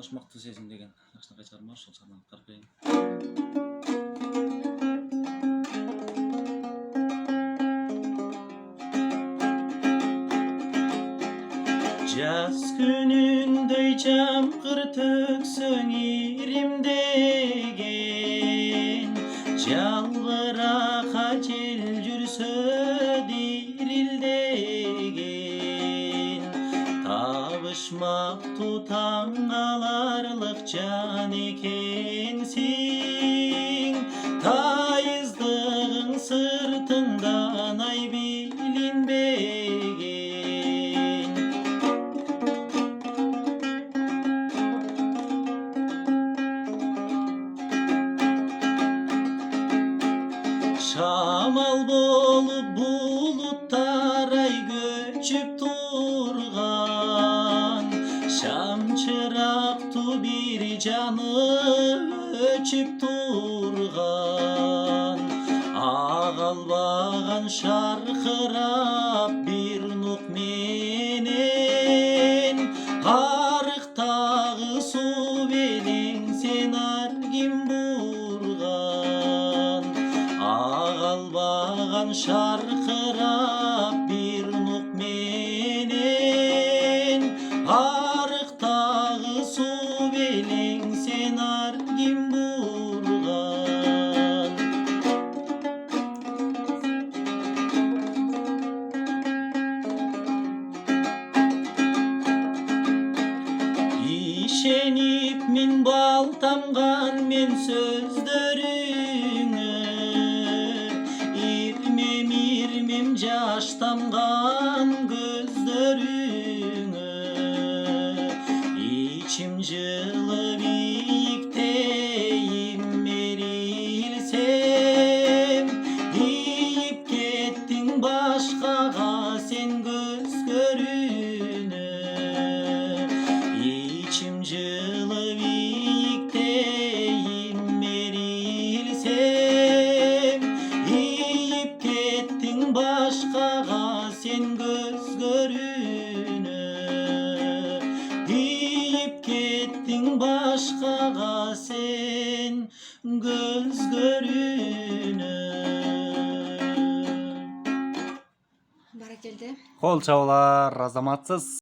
Табышмактуу сезим деген ачынакай чыгарма ошол чыгарманы карпайым. Жаз күнүндөй жамгыр төксөң иримдеген, жалбырак жел жүрсө дирилдеген, табышмактуу таң каларлык жан экенсиң, тайыздыгың сыртыңдан ай билинбеген. Шамал болуп булуттар ай көчүп турган, шам чырактуу бир жаны өчүп турган, ак албаган шаркырап бир нук менен, арыктагы суу белең сен ар ким бурган, ак албаган шаркырап бир нук менен, арыктагы суу белең сен ар ким бурган. Ишенип мен балтамган мен сөздөрүңө, ирмем жаш тамган көздөрүңө, ичим жылып ийиктейим мерилсем, ийип кеттиң башкага сен көз көрүнө, ичим жылып ийиктейим мерилсем, ийип кеттиң башкага сен көз көрүнө, ийип кеттиң башкага сен көз көрүнө. Баракелде. Кол чабуулар, азаматсыз.